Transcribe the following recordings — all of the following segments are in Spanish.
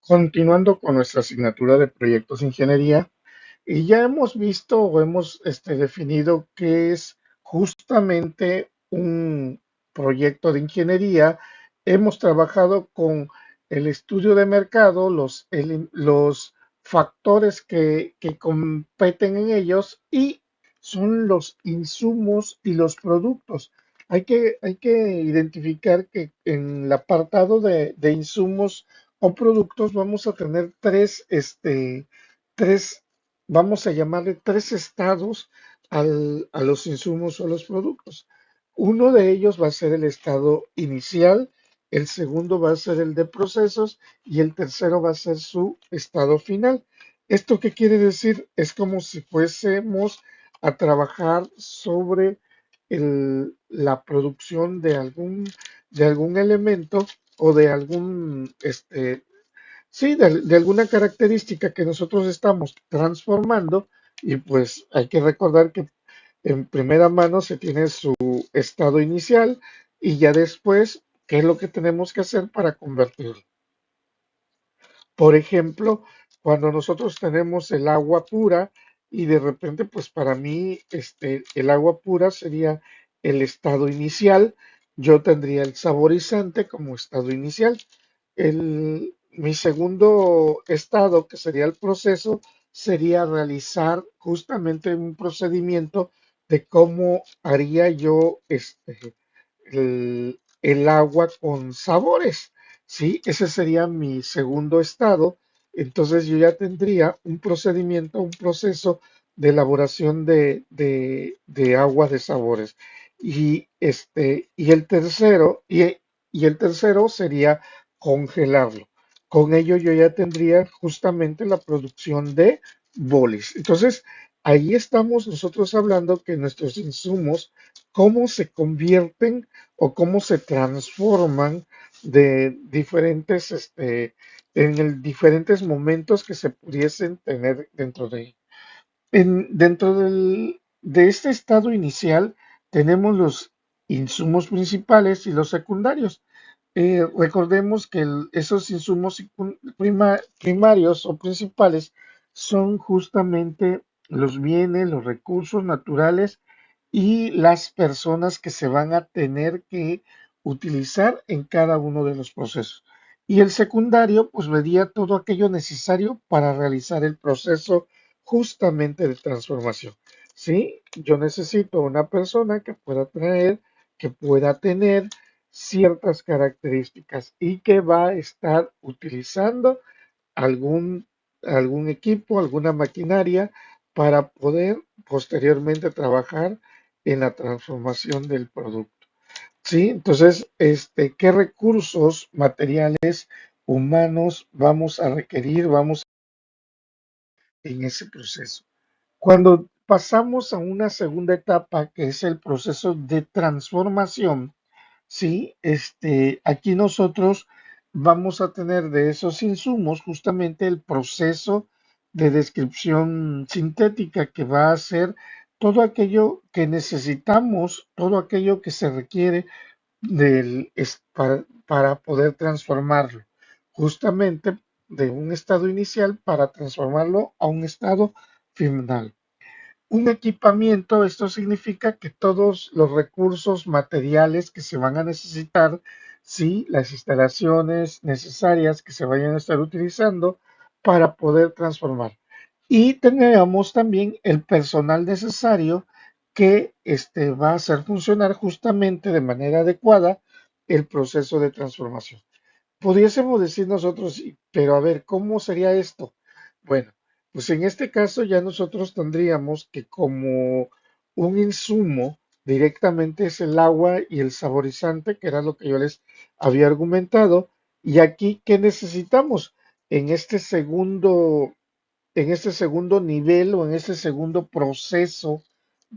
Continuando con nuestra asignatura de proyectos de ingeniería, y ya hemos visto o hemos definido qué es justamente un proyecto de ingeniería. Hemos trabajado con el estudio de mercado, los factores que competen en ellos y son los insumos y los productos. Hay que identificar que en el apartado de insumos o productos vamos a tener tres, vamos a llamarle tres estados a los insumos o los productos. Uno de ellos va a ser el estado inicial, el segundo va a ser el de procesos y el tercero va a ser su estado final. ¿Esto qué quiere decir? Es como si fuésemos a trabajar sobre la producción de algún elemento o de algún sí, de alguna característica que nosotros estamos transformando, y pues hay que recordar que en primera mano se tiene su estado inicial y ya después, ¿qué es lo que tenemos que hacer para convertirlo? Por ejemplo, cuando nosotros tenemos el agua pura y de repente, pues para mí, el agua pura sería el estado inicial, yo tendría el saborizante como estado inicial. Mi segundo estado, que sería el proceso, sería realizar justamente un procedimiento de cómo haría yo el agua con sabores. ¿Sí? Ese sería mi segundo estado. Entonces yo ya tendría un procedimiento, un proceso de elaboración de agua de sabores. Y el tercero sería congelarlo. Con ello yo ya tendría justamente la producción de bolis. Entonces, ahí estamos nosotros hablando que nuestros insumos, cómo se convierten o cómo se transforman de diferentes momentos que se pudiesen tener dentro de. De este estado inicial tenemos los insumos principales y los secundarios. Recordemos que esos insumos primarios o principales son justamente los bienes, los recursos naturales y las personas que se van a tener que utilizar en cada uno de los procesos. Y el secundario, pues vería todo aquello necesario para realizar el proceso justamente de transformación. ¿Sí? Yo necesito una persona que pueda tener ciertas características y que va a estar utilizando algún, algún equipo, alguna maquinaria para poder posteriormente trabajar en la transformación del producto. ¿Sí? Entonces, ¿qué recursos materiales humanos vamos a requerir, vamos en ese proceso? Cuando pasamos a una segunda etapa, que es el proceso de transformación, sí, aquí nosotros vamos a tener de esos insumos justamente el proceso de descripción sintética que va a ser todo aquello que necesitamos, todo aquello que se requiere para poder transformarlo, justamente de un estado inicial para transformarlo a un estado final. Un equipamiento, esto significa que todos los recursos materiales que se van a necesitar, sí, las instalaciones necesarias que se vayan a estar utilizando para poder transformar. Y tenemos también el personal necesario que va a hacer funcionar justamente de manera adecuada el proceso de transformación. Pudiésemos decir nosotros, sí, pero a ver, ¿cómo sería esto? Bueno, pues en este caso ya nosotros tendríamos que como un insumo directamente es el agua y el saborizante, que era lo que yo les había argumentado. Y aquí, ¿qué necesitamos? En este segundo, en este segundo nivel o en este segundo proceso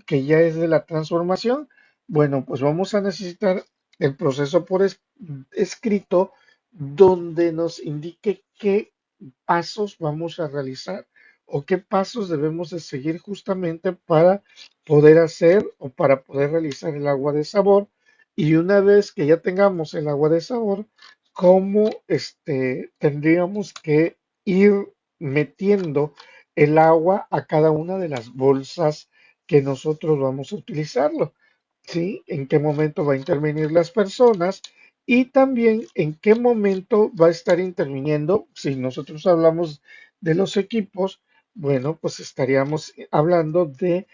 que ya es de la transformación, bueno, pues vamos a necesitar el proceso por escrito donde nos indique qué pasos vamos a realizar o qué pasos debemos de seguir justamente para poder hacer o para poder realizar el agua de sabor. Y una vez que ya tengamos el agua de sabor, cómo tendríamos que ir metiendo el agua a cada una de las bolsas que nosotros vamos a utilizarlo. ¿Sí? En qué momento va a intervenir las personas y también en qué momento va a estar interviniendo. Si nosotros hablamos de los equipos, bueno, pues estaríamos hablando de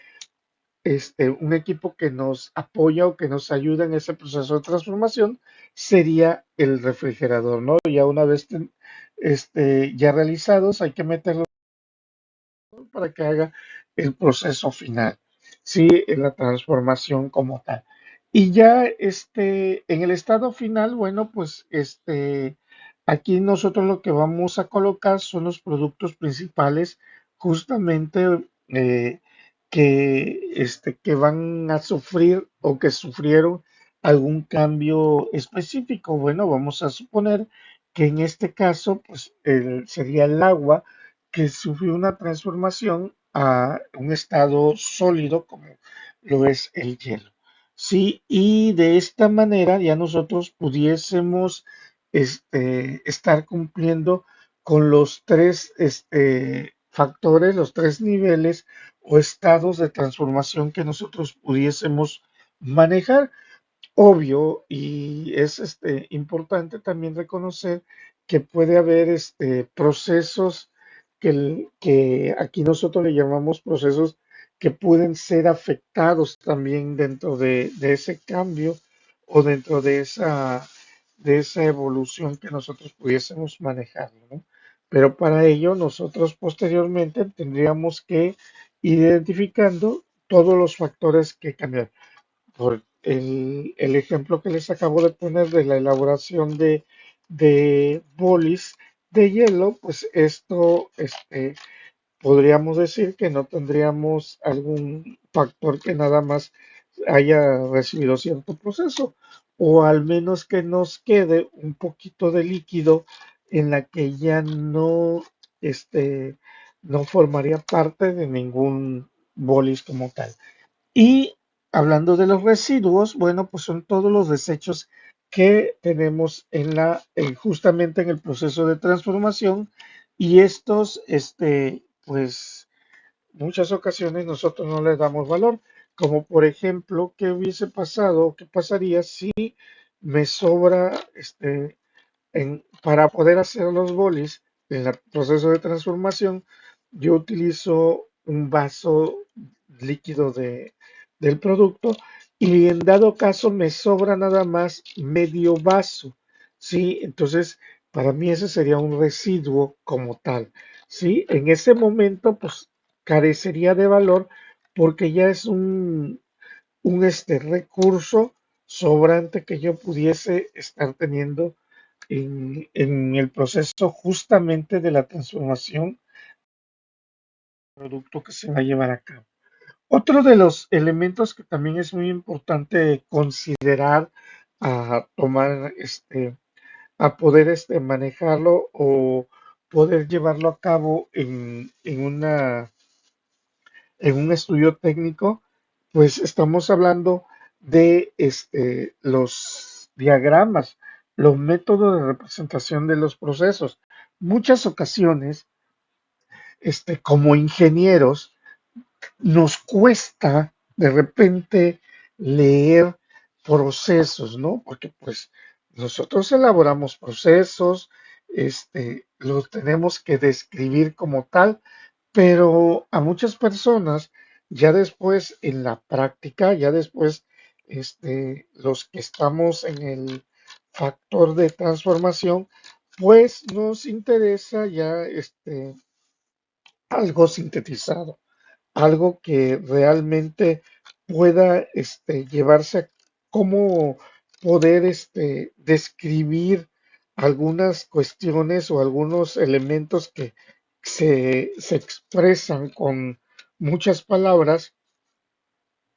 un equipo que nos apoya o que nos ayuda en ese proceso de transformación, sería el refrigerador, ¿no? Ya una vez ya realizados, hay que meterlo para que haga el proceso final, ¿sí? En la transformación como tal. Y ya en el estado final, bueno, pues aquí nosotros lo que vamos a colocar son los productos principales, justamente eh, que van a sufrir o que sufrieron algún cambio específico. Bueno, vamos a suponer que en este caso, pues sería el agua que sufrió una transformación a un estado sólido como lo es el hielo. Sí, y de esta manera ya nosotros pudiésemos estar cumpliendo con los tres factores, los tres niveles o estados de transformación que nosotros pudiésemos manejar. Obvio, y es importante también reconocer que puede haber procesos que aquí nosotros le llamamos procesos que pueden ser afectados también dentro de ese cambio o dentro de esa evolución que nosotros pudiésemos manejarlo, ¿no? Pero para ello nosotros posteriormente tendríamos que ir identificando todos los factores que cambian. Por el ejemplo que les acabo de poner de la elaboración de bolis de hielo, pues esto podríamos decir que no tendríamos algún factor que nada más haya recibido cierto proceso, o al menos que nos quede un poquito de líquido en la que ya no formaría parte de ningún bolis como tal. Y hablando de los residuos, bueno, pues son todos los desechos que tenemos justamente en el proceso de transformación y estos, pues, muchas ocasiones nosotros no les damos valor, como por ejemplo, ¿qué hubiese pasado? ¿Qué pasaría si me sobra, para poder hacer los bolis en el proceso de transformación? Yo utilizo un vaso líquido del producto y en dado caso me sobra nada más medio vaso, ¿sí? Entonces, para mí ese sería un residuo como tal, ¿sí? En ese momento, pues carecería de valor porque ya es un recurso sobrante que yo pudiese estar teniendo en el proceso justamente de la transformación del producto que se va a llevar a cabo. Otro de los elementos que también es muy importante considerar a tomar, a poder manejarlo o poder llevarlo a cabo en un estudio técnico, pues estamos hablando de los diagramas, los métodos de representación de los procesos. Muchas ocasiones, como ingenieros, nos cuesta de repente leer procesos, ¿no? Porque pues nosotros elaboramos procesos, los tenemos que describir como tal, pero a muchas personas ya después en la práctica, ya después los que estamos en el factor de transformación, pues nos interesa ya algo sintetizado, algo que realmente pueda llevarse a cómo poder describir algunas cuestiones o algunos elementos que se expresan con muchas palabras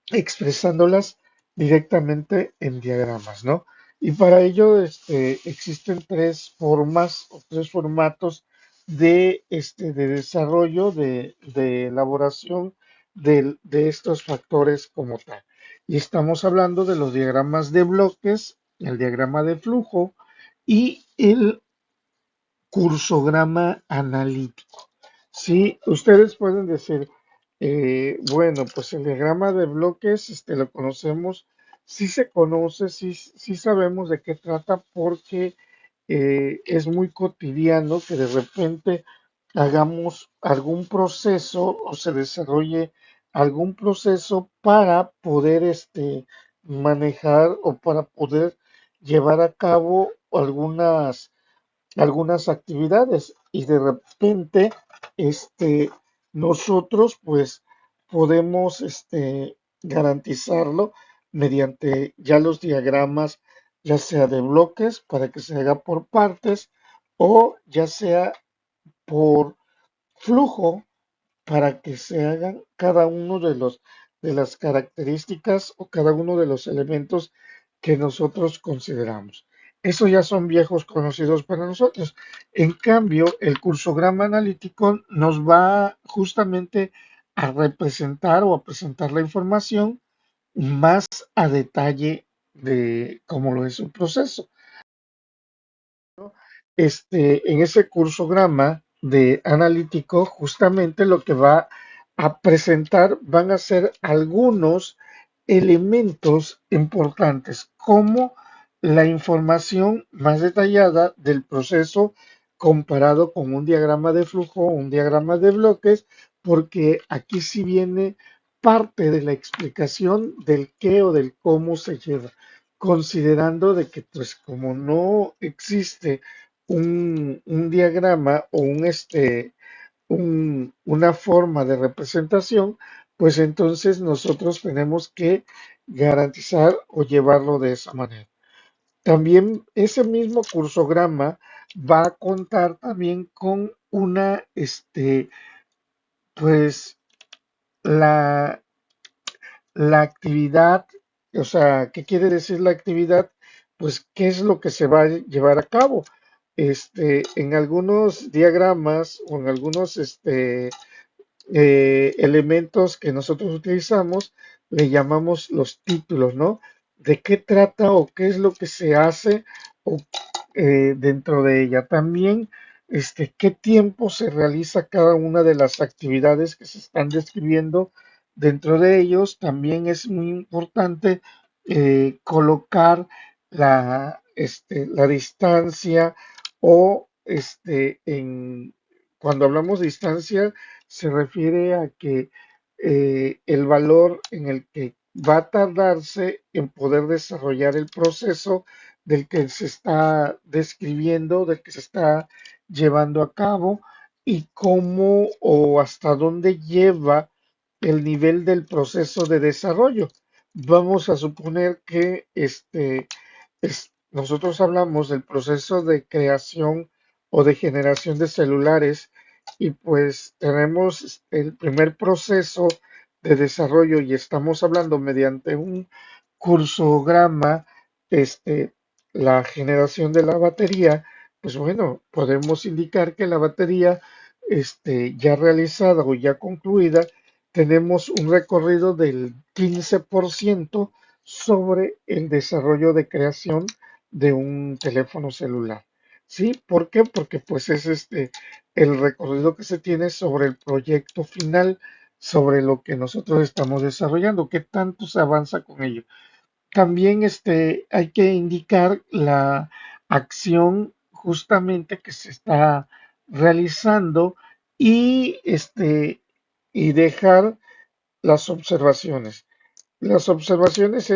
expresándolas directamente en diagramas, ¿no? Y para ello existen tres formas o tres formatos de desarrollo, de elaboración de estos factores como tal. Y estamos hablando de los diagramas de bloques, el diagrama de flujo y el cursograma analítico. Sí, ustedes pueden decir, bueno, pues el diagrama de bloques, lo conocemos, sí se conoce, sí, sí sabemos de qué trata porque es muy cotidiano que de repente hagamos algún proceso o se desarrolle algún proceso para poder manejar o para poder llevar a cabo algunas actividades y de repente nosotros pues podemos garantizarlo mediante ya los diagramas, ya sea de bloques para que se haga por partes o ya sea por flujo para que se hagan cada uno de las características o cada uno de los elementos que nosotros consideramos. Eso ya son viejos conocidos para nosotros. En cambio, el cursograma analítico nos va justamente a representar o a presentar la información más a detalle de cómo lo es un proceso. En ese cursograma de analítico, justamente lo que va a presentar van a ser algunos elementos importantes, como la información más detallada del proceso comparado con un diagrama de flujo o un diagrama de bloques, porque aquí sí viene parte de la explicación del qué o del cómo se lleva, considerando de que pues como no existe un diagrama o una forma de representación, pues entonces nosotros tenemos que garantizar o llevarlo de esa manera. También ese mismo cursograma va a contar también con pues la, la actividad, o sea, ¿qué quiere decir la actividad? Pues, ¿qué es lo que se va a llevar a cabo? En algunos diagramas o en algunos elementos que nosotros utilizamos, le llamamos los títulos, ¿no? ¿De qué trata o qué es lo que se hace o, dentro de ella? También, qué tiempo se realiza cada una de las actividades que se están describiendo dentro de ellos. También es muy importante colocar la distancia o cuando hablamos de distancia se refiere a que el valor en el que va a tardarse en poder desarrollar el proceso del que se está describiendo, del que se está llevando a cabo y cómo o hasta dónde lleva el nivel del proceso de desarrollo. Vamos a suponer que nosotros hablamos del proceso de creación o de generación de celulares y pues tenemos el primer proceso de desarrollo y estamos hablando mediante un cursograma, este, la generación de la batería, pues bueno, podemos indicar que la batería, ya realizada o ya concluida, tenemos un recorrido del 15% sobre el desarrollo de creación de un teléfono celular. ¿Sí? ¿Por qué? Porque pues es el recorrido que se tiene sobre el proyecto final, sobre lo que nosotros estamos desarrollando, qué tanto se avanza con ello. También hay que indicar la acción justamente que se está realizando y, y dejar las observaciones. Las observaciones,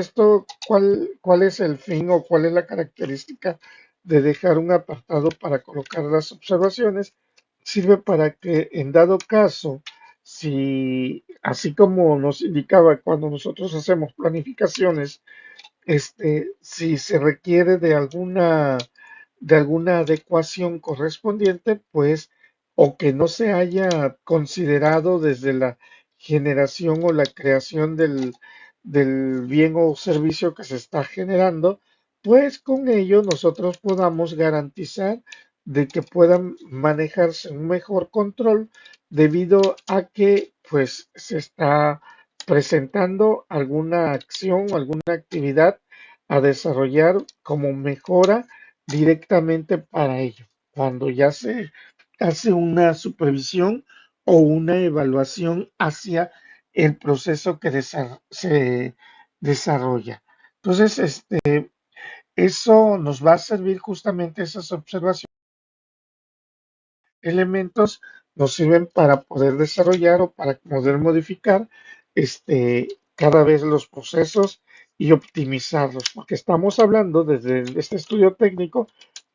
¿cuál es el fin o cuál es la característica de dejar un apartado para colocar las observaciones? Sirve para que en dado caso, si así como nos indicaba cuando nosotros hacemos planificaciones, si se requiere de alguna adecuación correspondiente, pues, o que no se haya considerado desde la generación o la creación del bien o servicio que se está generando, pues con ello nosotros podamos garantizar de que puedan manejarse un mejor control debido a que pues se está presentando alguna acción o alguna actividad a desarrollar como mejora directamente para ello, cuando ya se hace una supervisión o una evaluación hacia el proceso que se desarrolla. Entonces, eso nos va a servir justamente esas observaciones, elementos nos sirven para poder desarrollar o para poder modificar cada vez los procesos y optimizarlos, porque estamos hablando desde este estudio técnico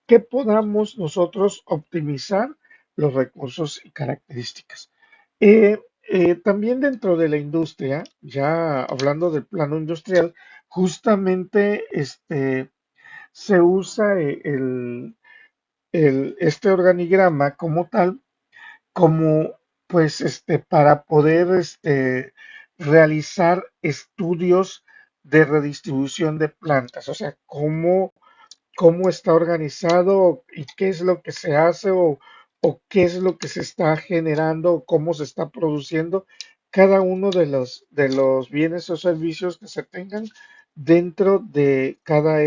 que podamos nosotros optimizar los recursos y características. También dentro de la industria, ya hablando del plano industrial, justamente se usa este organigrama como tal, como pues para poder realizar estudios de redistribución de plantas, o sea, cómo está organizado y qué es lo que se hace o qué es lo que se está generando o cómo se está produciendo cada uno de los bienes o servicios que se tengan dentro de cada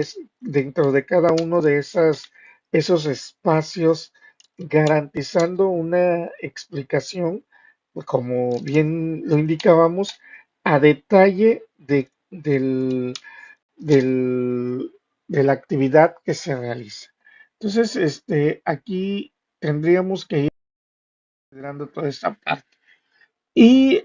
uno de esos espacios, garantizando una explicación, como bien lo indicábamos, a detalle del- de la actividad que se realiza. Entonces, aquí tendríamos que ir considerando toda esta parte. Y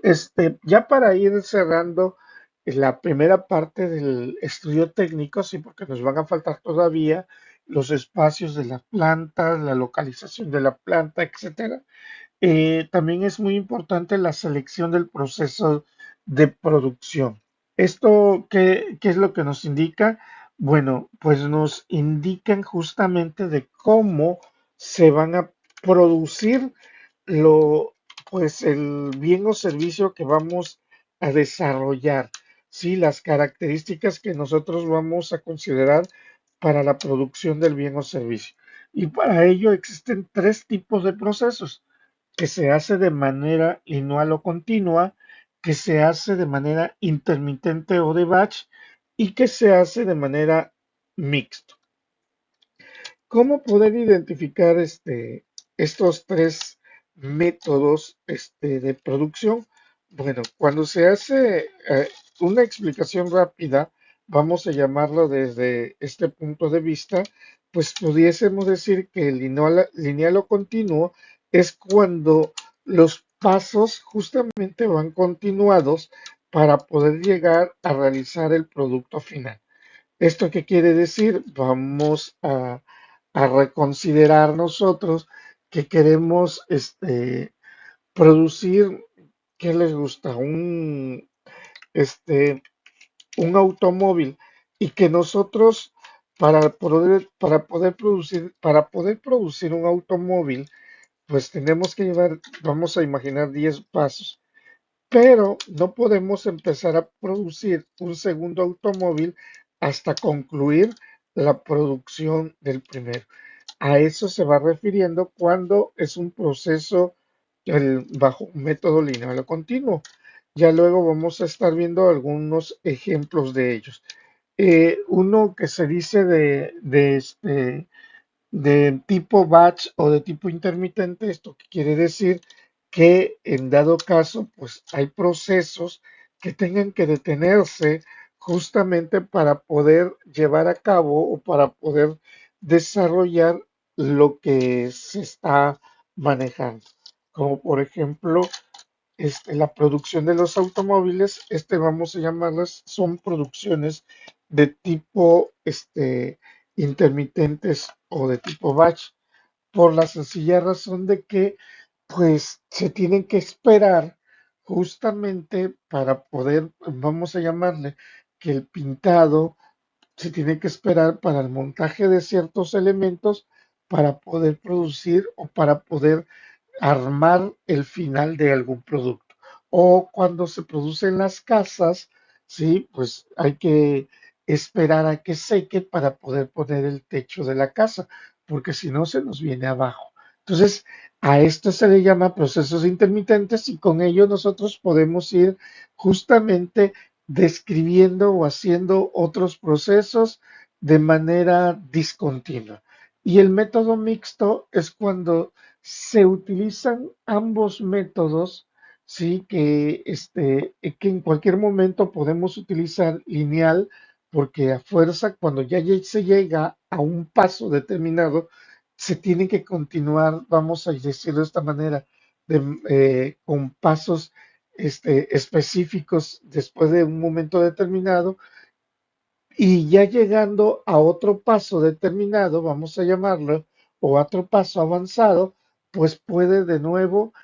ya para ir cerrando la primera parte del estudio técnico, sí, porque nos van a faltar todavía los espacios de la planta, la localización de la planta, etcétera. También es muy importante la selección del proceso de producción. ¿Esto qué es lo que nos indica? Bueno, pues nos indican justamente de cómo se van a producir lo, pues el bien o servicio que vamos a desarrollar, ¿sí? Las características que nosotros vamos a considerar para la producción del bien o servicio. Y para ello existen tres tipos de procesos: que se hace de manera lineal o continua, que se hace de manera intermitente o de batch y que se hace de manera mixta. ¿Cómo poder identificar estos tres métodos de producción? Bueno, cuando se hace una explicación rápida, vamos a llamarlo desde este punto de vista, pues pudiésemos decir que el lineal o continuo es cuando los pasos justamente van continuados para poder llegar a realizar el producto final. ¿Esto qué quiere decir? Vamos a reconsiderar nosotros que queremos producir, ¿qué les gusta? Este, un automóvil y que nosotros para poder producir un automóvil, pues tenemos que llevar, vamos a imaginar 10 pasos, pero no podemos empezar a producir un segundo automóvil hasta concluir la producción del primero. A eso se va refiriendo cuando es un proceso bajo un método lineal o continuo. Ya luego vamos a estar viendo algunos ejemplos de ellos. Uno que se dice de tipo batch o de tipo intermitente, esto quiere decir que en dado caso, pues hay procesos que tengan que detenerse justamente para poder llevar a cabo o para poder desarrollar lo que se está manejando. Como por ejemplo, la producción de los automóviles, vamos a llamarlas, son producciones de tipo intermitentes o de tipo batch, por la sencilla razón de que pues se tienen que esperar justamente para poder, vamos a llamarle, que el pintado se tiene que esperar para el montaje de ciertos elementos para poder producir o para poder armar el final de algún producto. O cuando se producen las casas, sí, pues hay que esperar a que seque para poder poner el techo de la casa, porque si no se nos viene abajo. Entonces, a esto se le llama procesos intermitentes y con ello nosotros podemos ir justamente describiendo o haciendo otros procesos de manera discontinua. Y el método mixto es cuando se utilizan ambos métodos, sí, que en cualquier momento podemos utilizar lineal, porque a fuerza, cuando se llega a un paso determinado, se tiene que continuar, vamos a decirlo de esta manera, con pasos específicos después de un momento determinado y ya llegando a otro paso determinado, vamos a llamarlo, o a otro paso avanzado, pues puede de nuevo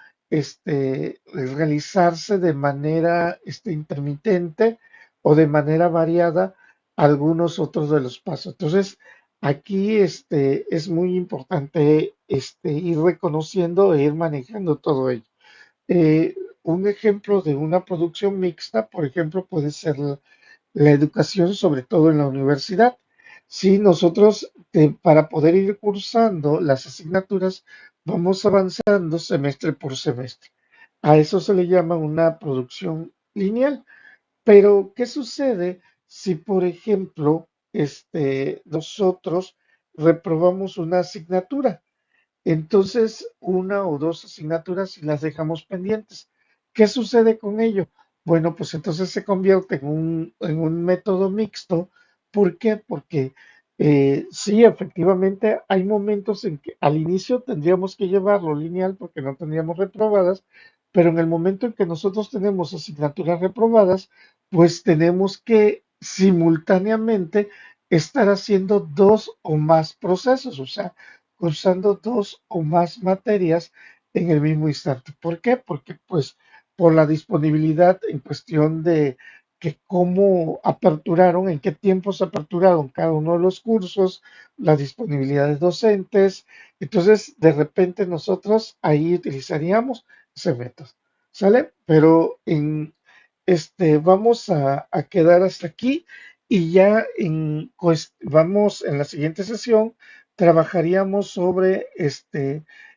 realizarse de manera intermitente o de manera variada algunos otros de los pasos. Entonces, aquí es muy importante ir reconociendo e ir manejando todo ello. Un ejemplo de una producción mixta, por ejemplo, puede ser la educación, sobre todo en la universidad. Si nosotros, para poder ir cursando las asignaturas, vamos avanzando semestre por semestre. A eso se le llama una producción lineal. Pero, ¿qué sucede si, por ejemplo, nosotros reprobamos una asignatura? Entonces, una o dos asignaturas y las dejamos pendientes. ¿Qué sucede con ello? Bueno, pues entonces se convierte en un método mixto. ¿Por qué? Porque sí, efectivamente, hay momentos en que al inicio tendríamos que llevarlo lineal porque no tendríamos reprobadas, pero en el momento en que nosotros tenemos asignaturas reprobadas, pues tenemos que simultáneamente estar haciendo dos o más procesos, o sea, cursando dos o más materias en el mismo instante. ¿Por qué? Porque pues por la disponibilidad en cuestión de que cómo aperturaron, en qué tiempo se aperturaron cada uno de los cursos, la disponibilidad de docentes. Entonces, de repente nosotros ahí utilizaríamos ese método. ¿Sale? Pero vamos a quedar hasta aquí y ya vamos en la siguiente sesión trabajaríamos sobre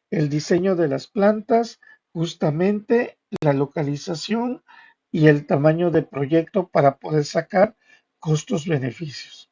el diseño de las plantas, justamente la localización y el tamaño de proyecto para poder sacar costos-beneficios.